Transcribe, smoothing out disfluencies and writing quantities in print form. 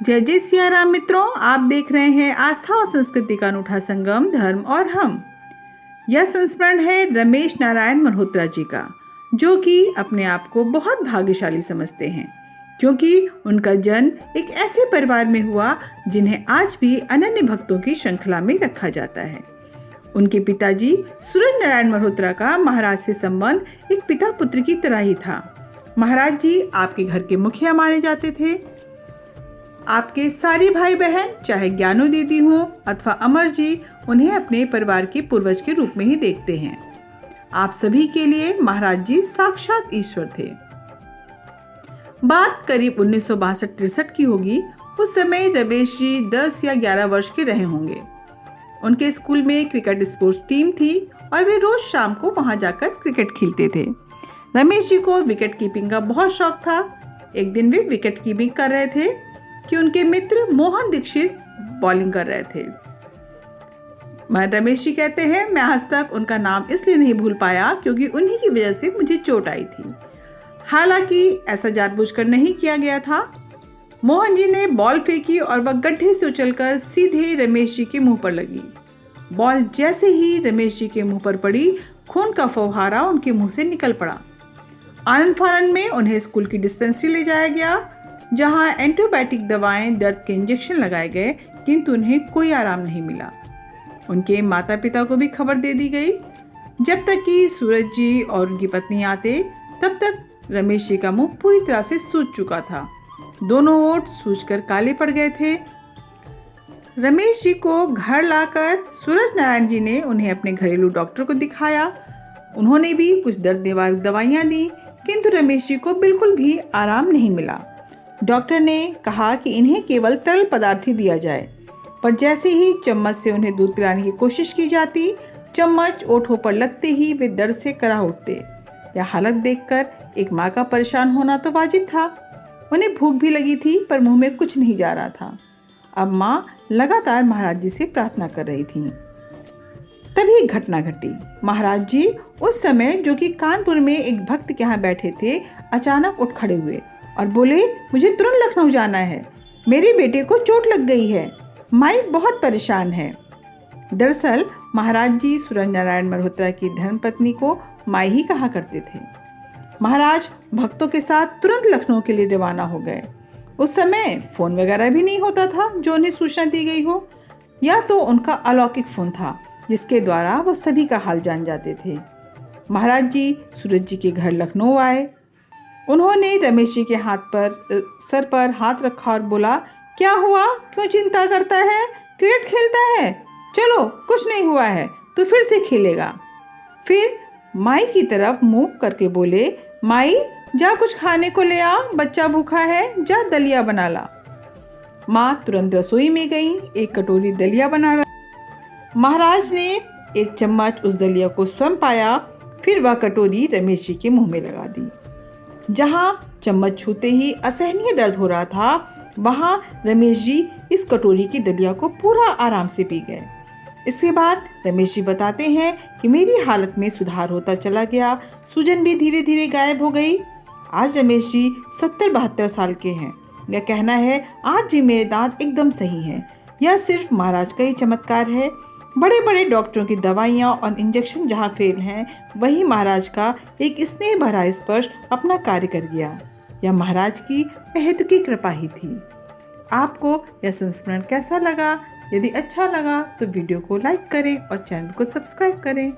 जय जय सिया राम मित्रों, आप देख रहे हैं आस्था और संस्कृति का अनूठा संगम धर्म और हम। यह संस्मरण है रमेश नारायण मल्होत्रा जी का, जो कि अपने आप को बहुत भाग्यशाली समझते हैं, क्योंकि उनका जन्म एक ऐसे परिवार में हुआ जिन्हें आज भी अनन्य भक्तों की श्रृंखला में रखा जाता है। उनके पिताजी सूरज नारायण मल्होत्रा का महाराज से संबंध एक पिता पुत्र की तरह ही था। महाराज जी आपके घर के मुखिया माने जाते थे। आपके सारे भाई बहन, चाहे ज्ञानू दीदी हो अथवा अमर जी, उन्हें अपने परिवार के पूर्वज के रूप में ही देखते हैं। आप सभी के लिए महाराज जी साक्षात ईश्वर थे। बात करीब 1962-63 की होगी। उस समय रमेश जी 10 या 11 वर्ष के रहे होंगे। उनके स्कूल में क्रिकेट स्पोर्ट्स टीम थी और वे रोज शाम को वहां जाकर क्रिकेट खेलते थे। रमेश जी को विकेट कीपिंग का बहुत शौक था। एक दिन वे विकेट कीपिंग कर रहे थे कि उनके मित्र मोहन दीक्षित बॉलिंग कर रहे थे। रमेश जी कहते हैं, मैं आज तक उनका नाम इसलिए नहीं भूल पाया क्योंकि उन्हीं की वजह से मुझे चोट आई थी। हालांकि ऐसा जानबूझकर नहीं किया गया था। मोहन जी ने बॉल फेंकी और वह गड्ढे से उछलकर सीधे रमेश जी के मुंह पर लगी। बॉल जैसे ही रमेश जी के मुंह पर पड़ी, खून का फव्वारा उनके मुंह से निकल पड़ा। आनंद फानंद में उन्हें स्कूल की डिस्पेंसरी ले जाया गया, जहां एंटीबायोटिक दवाएं, दर्द के इंजेक्शन लगाए गए, किंतु उन्हें कोई आराम नहीं मिला। उनके माता पिता को भी खबर दे दी गई। जब तक कि सूरज जी और उनकी पत्नी आते, तब तक रमेश जी का मुंह पूरी तरह से सूज चुका था। दोनों ओठ सूजकर काले पड़ गए थे। रमेश जी को घर लाकर सूरज नारायण जी ने उन्हें अपने घरेलू डॉक्टर को दिखाया। उन्होंने भी कुछ दर्द निवारक दवाइयाँ दी, किंतु रमेश जी को बिल्कुल भी आराम नहीं मिला। डॉक्टर ने कहा कि इन्हें केवल तरल पदार्थ ही दिया जाए, पर जैसे ही चम्मच से उन्हें दूध पिलाने की कोशिश की जाती, चम्मच ओठों पर लगते ही वे दर्द से कराह उठते। यह हालत देखकर एक माँ का परेशान होना तो वाजिब था। उन्हें भूख भी लगी थी, पर मुंह में कुछ नहीं जा रहा था। अब माँ लगातार महाराज जी से प्रार्थना कर रही थी। तभी एक घटना घटी। महाराज जी उस समय, जो कि कानपुर में एक भक्त के यहाँ बैठे थे, अचानक उठ खड़े हुए और बोले, मुझे तुरंत लखनऊ जाना है। मेरे बेटे को चोट लग गई है। माई बहुत परेशान है। दरअसल महाराज जी सूरज नारायण मल्होत्रा की धर्मपत्नी को माई ही कहा करते थे। महाराज भक्तों के साथ तुरंत लखनऊ के लिए रवाना हो गए। उस समय फ़ोन वगैरह भी नहीं होता था जो उन्हें सूचना दी गई हो, या तो उनका अलौकिक फ़ोन था जिसके द्वारा वो सभी का हाल जान जाते थे। महाराज जी सूरज जी के घर लखनऊ आए। उन्होंने रमेश जी के सर पर हाथ रखा और बोला, क्या हुआ, क्यों चिंता करता है? क्रिकेट खेलता है, चलो कुछ नहीं हुआ है, तो फिर से खेलेगा। फिर माई की तरफ मुंह करके बोले, माई जा कुछ खाने को ले आ, बच्चा भूखा है, जा दलिया बना ला। माँ तुरंत रसोई में गई, एक कटोरी दलिया बना ला। महाराज ने एक चम्मच उस दलिया को स्वयं पाया, फिर वह कटोरी रमेश जी के मुंह में लगा दी। जहां चम्मच छूते ही असहनीय दर्द हो रहा था, वहां रमेश जी इस कटोरी की दलिया को पूरा आराम से पी गए। इसके बाद रमेश जी बताते हैं कि मेरी हालत में सुधार होता चला गया, सूजन भी धीरे धीरे गायब हो गई। आज रमेश जी 70-72 साल के हैं। यह कहना है, आज भी मेरे दांत एकदम सही हैं। यह सिर्फ महाराज का ही चमत्कार है। बड़े बड़े डॉक्टरों की दवाइयाँ और इंजेक्शन जहाँ फेल हैं, वही महाराज का एक स्नेह भरा स्पर्श अपना कार्य कर गया। यह महाराज की अहेतुकी कृपा ही थी। आपको यह संस्मरण कैसा लगा? यदि अच्छा लगा तो वीडियो को लाइक करें और चैनल को सब्सक्राइब करें।